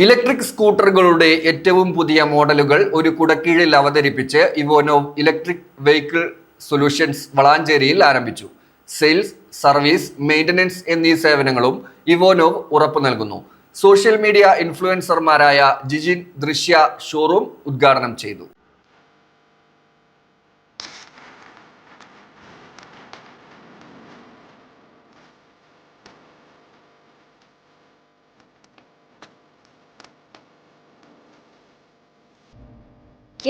Electric സ്കൂട്ടറുകളുടെ ഏറ്റവും പുതിയ മോഡലുകൾ ഒരു കുടക്കീഴിൽ അവതരിപ്പിച്ച് ഇവോനോവ് ഇലക്ട്രിക് വെഹിക്കിൾ സൊല്യൂഷൻസ് വളാഞ്ചേരിയിൽ ആരംഭിച്ചു. സെയിൽസ്, സർവീസ്, മെയിന്റനൻസ് എന്നീ സേവനങ്ങളും ഇവോനോവ് ഉറപ്പു നൽകുന്നു. സോഷ്യൽ മീഡിയ ഇൻഫ്ലുവൻസർമാരായ ജിജിൻ ദൃശ്യ ഷോറൂം ഉദ്ഘാടനം ചെയ്തു.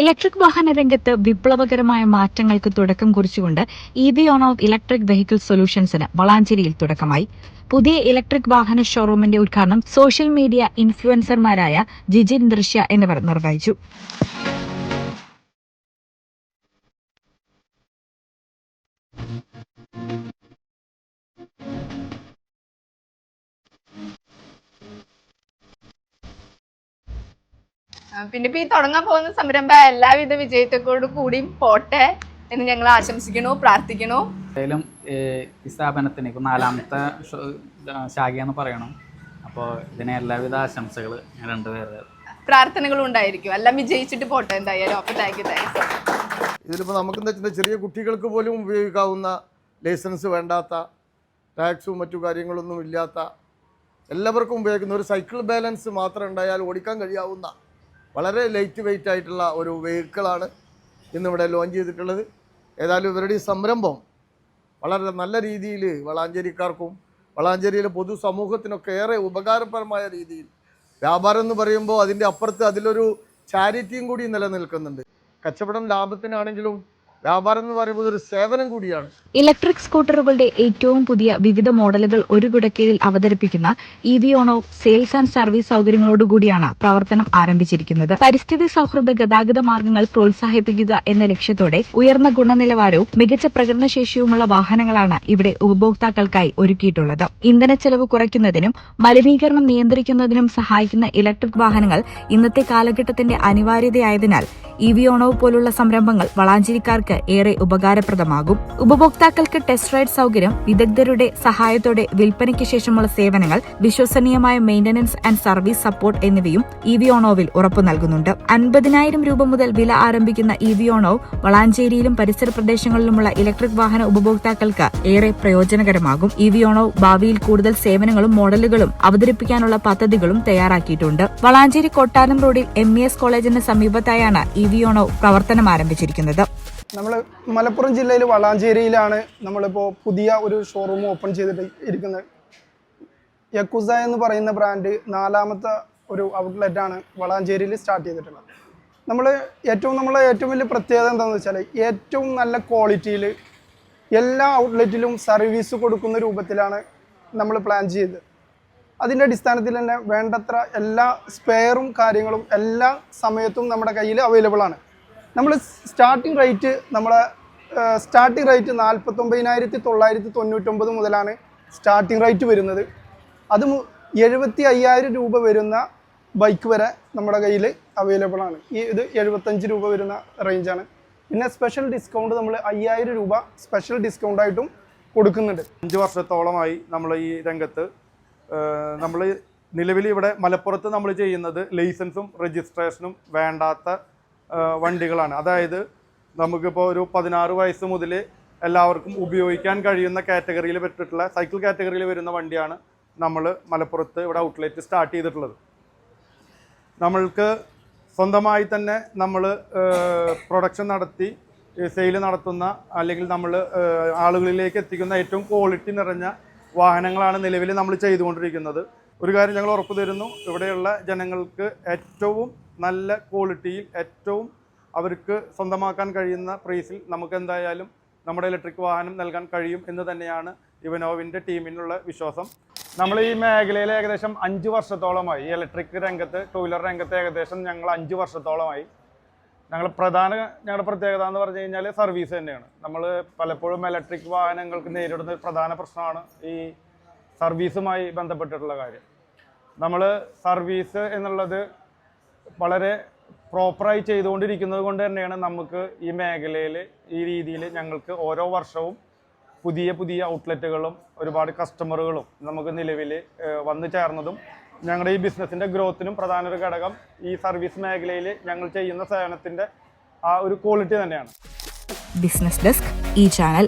ഇലക്ട്രിക് വാഹന രംഗത്ത് വിപ്ലവകരമായ മാറ്റങ്ങൾക്ക് തുടക്കം കുറിച്ചുകൊണ്ട് ഇവോനോവ് ഇലക്ട്രിക് വെഹിക്കിൾ സൊല്യൂഷൻസിന് വളാഞ്ചേരിയിൽ തുടക്കമായി. പുതിയ ഇലക്ട്രിക് വാഹന ഷോറൂമിന്റെ ഉദ്ഘാടനം സോഷ്യൽ മീഡിയ ഇൻഫ്ലുവൻസർമാരായ ജിജിൻ ദൃശ്യ എന്നിവർ നിർവഹിച്ചു. പിന്നെ ഇപ്പൊ ഈ തുടങ്ങാൻ പോകുന്ന സംരംഭം എല്ലാവിധ വിജയത്തോടു കൂടിയും പോട്ടെ എന്ന് ഞങ്ങൾ ആശംസിക്കണു, പ്രാർത്ഥിക്കണു. എന്തായാലും ഈ സ്ഥാപനത്തിന് ഇപ്പം 4ാമത്തെ ശാഖയെന്ന് പറയണം. അപ്പോൾ ഇതിന് എല്ലാവിധ ആശംസകൾ ഞാൻ രണ്ടുപേരുടെ പ്രാർത്ഥനകളും ഉണ്ടായിരിക്കും. എല്ലാം വിജയിച്ചിട്ട് പോട്ടെ എന്തായാലും. അപ്പോൾ താങ്ക് യു. ഇതിലിപ്പോൾ നമുക്കെന്താ വെച്ചാൽ ചെറിയ കുട്ടികൾക്ക് പോലും ഉപയോഗിക്കാവുന്ന, ലൈസൻസ് വേണ്ടാത്ത, ടാക്സും മറ്റു കാര്യങ്ങളൊന്നും ഇല്ലാത്ത, എല്ലാവർക്കും ഉപയോഗിക്കുന്ന ഒരു സൈക്കിൾ ബാലൻസ് മാത്രം ഉണ്ടായാൽ ഓടിക്കാൻ കഴിയാവുന്ന വളരെ ലൈറ്റ് വെയ്റ്റ് ആയിട്ടുള്ള ഒരു വെഹിക്കിളാണ് ഇന്നിവിടെ ലോഞ്ച് ചെയ്തിട്ടുള്ളത്. ഏതായാലും ഇവരുടെ ഈ സംരംഭം വളരെ നല്ല രീതിയിൽ വളാഞ്ചേരിക്കാർക്കും വളാഞ്ചേരിയിലെ പൊതുസമൂഹത്തിനൊക്കെ ഏറെ ഉപകാരപരമായ രീതിയിൽ, വ്യാപാരം എന്ന് പറയുമ്പോൾ അതിൻ്റെ അപ്പുറത്ത് അതിലൊരു ചാരിറ്റിയും കൂടി നിലനിൽക്കുന്നുണ്ട്. കച്ചവടം ലാഭത്തിനാണെങ്കിലും വ്യാപാരം എന്ന് പറയുമ്പോൾ ഒരു സേവനം കൂടിയാണ്. ഇലക്ട്രിക് സ്കൂട്ടറുകളുടെ ഏറ്റവും പുതിയ വിവിധ മോഡലുകൾ ഒരു കുടക്കീഴിൽ അവതരിപ്പിക്കുന്ന ഇവോനോവ് സെയിൽസ് ആൻഡ് സർവീസ് സൗകര്യങ്ങളോടുകൂടിയാണ് പ്രവർത്തനം ആരംഭിച്ചിരിക്കുന്നത്. പരിസ്ഥിതി സൗഹൃദ ഗതാഗത മാർഗങ്ങൾ പ്രോത്സാഹിപ്പിക്കുക എന്ന ലക്ഷ്യത്തോടെ ഉയർന്ന ഗുണനിലവാരവും മികച്ച പ്രകടനശേഷിയുമുള്ള വാഹനങ്ങളാണ് ഇവിടെ ഉപഭോക്താക്കൾക്കായി ഒരുക്കിയിട്ടുള്ളത്. ഇന്ധനച്ചെലവ് കുറയ്ക്കുന്നതിനും മലിനീകരണം നിയന്ത്രിക്കുന്നതിനും സഹായിക്കുന്ന ഇലക്ട്രിക് വാഹനങ്ങൾ ഇന്നത്തെ കാലഘട്ടത്തിന്റെ അനിവാര്യതയായതിനാൽ ഇവോനോവ് പോലുള്ള സംരംഭങ്ങൾ വളാഞ്ചേരിക്കാർക്ക് ഏറെ ഉപകാരപ്രദമാകും. ഉപഭോക്താക്കൾക്ക് ടെസ്റ്റ് റൈഡ് സൗകര്യം, വിദഗ്ധരുടെ സഹായത്തോടെ വിൽപ്പനയ്ക്ക് ശേഷമുള്ള സേവനങ്ങൾ, വിശ്വസനീയമായ മെയിന്റനൻസ് ആൻഡ് സർവീസ് സപ്പോർട്ട് എന്നിവയും ഇവോനോവിൽ ഉറപ്പു നൽകുന്നുണ്ട്. 50,000 രൂപ മുതൽ വില ആരംഭിക്കുന്ന ഇവോനോവ് വളാഞ്ചേരിയിലും പരിസര പ്രദേശങ്ങളിലുമുള്ള ഇലക്ട്രിക് വാഹന ഉപഭോക്താക്കൾക്ക് ഏറെ പ്രയോജനകരമാകും. ഇവോനോവ് ഭാവിയിൽ കൂടുതൽ സേവനങ്ങളും മോഡലുകളും അവതരിപ്പിക്കാനുള്ള പദ്ധതികളും തയ്യാറാക്കിയിട്ടുണ്ട്. വളാഞ്ചേരി കൊട്ടാരം റോഡിൽ MES കോളേജിന് സമീപത്തായാണ് ഇവോനോവ് പ്രവർത്തനം ആരംഭിച്ചിരിക്കുന്നത്. നമ്മൾ മലപ്പുറം ജില്ലയിൽ വളാഞ്ചേരിയിലാണ് നമ്മളിപ്പോൾ പുതിയ ഒരു ഷോറൂം ഓപ്പൺ ചെയ്തിട്ട് ഇരിക്കുന്നത്. യക്കുസ എന്ന് പറയുന്ന ബ്രാൻഡ് 4ാമത്തെ ഒരു ഔട്ട്ലെറ്റാണ് വളാഞ്ചേരിയിൽ സ്റ്റാർട്ട് ചെയ്തിട്ടുള്ളത്. നമ്മളെ ഏറ്റവും വലിയ പ്രത്യേകത എന്താണെന്ന് വെച്ചാൽ ഏറ്റവും നല്ല ക്വാളിറ്റിയിൽ എല്ലാ ഔട്ട്ലെറ്റിലും സർവീസ് കൊടുക്കുന്ന രൂപത്തിലാണ് നമ്മൾ പ്ലാൻ ചെയ്തത്. അതിൻ്റെ അടിസ്ഥാനത്തിൽ തന്നെ വേണ്ടത്ര എല്ലാ സ്പെയറും കാര്യങ്ങളും എല്ലാ സമയത്തും നമ്മുടെ കയ്യിൽ അവൈലബിൾ ആണ്. നമ്മൾ സ്റ്റാർട്ടിംഗ് റേറ്റ് 49,999 മുതലാണ് സ്റ്റാർട്ടിംഗ് റേറ്റ് വരുന്നത്. അത് 75,000 രൂപ വരുന്ന ബൈക്ക് വരെ നമ്മുടെ കയ്യിൽ അവൈലബിൾ ആണ്. ഇത് 75 രൂപ വരുന്ന റേഞ്ചാണ്. പിന്നെ സ്പെഷ്യൽ ഡിസ്കൗണ്ട് നമ്മൾ 5,000 രൂപ സ്പെഷ്യൽ ഡിസ്കൗണ്ടായിട്ടും കൊടുക്കുന്നുണ്ട്. 5 വർഷത്തോളമായി നമ്മൾ ഈ രംഗത്ത് നമ്മൾ നിലവിൽ ഇവിടെ മലപ്പുറത്ത് നമ്മൾ ചെയ്യുന്നത് ലൈസൻസും രജിസ്ട്രേഷനും വേണ്ടാത്ത വണ്ടികളാണ്. അതായത് നമുക്കിപ്പോൾ ഒരു 16 വയസ്സ് മുതൽ എല്ലാവർക്കും ഉപയോഗിക്കാൻ കഴിയുന്ന കാറ്റഗറിയിൽ പെട്ടിട്ടുള്ള സൈക്കിൾ കാറ്റഗറിയിൽ വരുന്ന വണ്ടിയാണ് നമ്മൾ മലപ്പുറത്ത് ഇവിടെ ഔട്ട്ലെറ്റ് സ്റ്റാർട്ട് ചെയ്തിട്ടുള്ളത്. നമ്മൾക്ക് സ്വന്തമായി തന്നെ നമ്മൾ പ്രൊഡക്ഷൻ നടത്തി സെയിൽ നടത്തുന്ന, അല്ലെങ്കിൽ നമ്മൾ ആളുകളിലേക്ക് എത്തിക്കുന്ന ഏറ്റവും ക്വാളിറ്റി നിറഞ്ഞ വാഹനങ്ങളാണ് നിലവിൽ നമ്മൾ ചെയ്തുകൊണ്ടിരിക്കുന്നത്. ഒരു കാര്യം ഞങ്ങൾ ഉറപ്പു തരുന്നു, ഇവിടെയുള്ള ജനങ്ങൾക്ക് ഏറ്റവും നല്ല ക്വാളിറ്റിയിൽ ഏറ്റവും അവർക്ക് സ്വന്തമാക്കാൻ കഴിയുന്ന പ്രൈസിൽ നമുക്ക് എന്തായാലും നമ്മുടെ ഇലക്ട്രിക് വാഹനം നൽകാൻ കഴിയും എന്ന് തന്നെയാണ് ഇവനോവിൻ്റെ ടീമിനുള്ള വിശ്വാസം. നമ്മൾ ഈ മേഖലയിൽ ഏകദേശം 5 വർഷത്തോളമായി, ഇലക്ട്രിക് രംഗത്ത്, ടൂ വീലർ രംഗത്ത് ഏകദേശം ഞങ്ങൾ 5 വർഷത്തോളമായി. ഞങ്ങളുടെ പ്രത്യേകത എന്ന് പറഞ്ഞു കഴിഞ്ഞാൽ സർവീസ് തന്നെയാണ്. നമ്മൾ പലപ്പോഴും ഇലക്ട്രിക് വാഹനങ്ങൾക്ക് നേരിടുന്ന ഒരു പ്രധാന പ്രശ്നമാണ് ഈ സർവീസുമായി ബന്ധപ്പെട്ടിട്ടുള്ള കാര്യം. നമ്മൾ സർവീസ് എന്നുള്ളത് വളരെ പ്രോപ്പറായി ചെയ്തുകൊണ്ടിരിക്കുന്നത് കൊണ്ട് തന്നെയാണ് നമുക്ക് ഈ മേഖലയിൽ ഈ രീതിയിൽ ഞങ്ങൾക്ക് ഓരോ വർഷവും പുതിയ പുതിയ ഔട്ട്ലെറ്റുകളും ഒരുപാട് കസ്റ്റമറുകളും നമുക്ക് നിലവിൽ വന്നു ചേർന്നതും ഞങ്ങളുടെ ഈ ബിസിനസ്സിൻ്റെ ഗ്രോത്തിനും പ്രധാന ഒരു ഘടകം ഈ സർവീസ് മേഖലയിൽ ഞങ്ങൾ ചെയ്യുന്ന സേവനത്തിൻ്റെ ആ ഒരു ക്വാളിറ്റി തന്നെയാണ്. ബിസിനസ് ഡെസ്ക് ഈ ചാനൽ.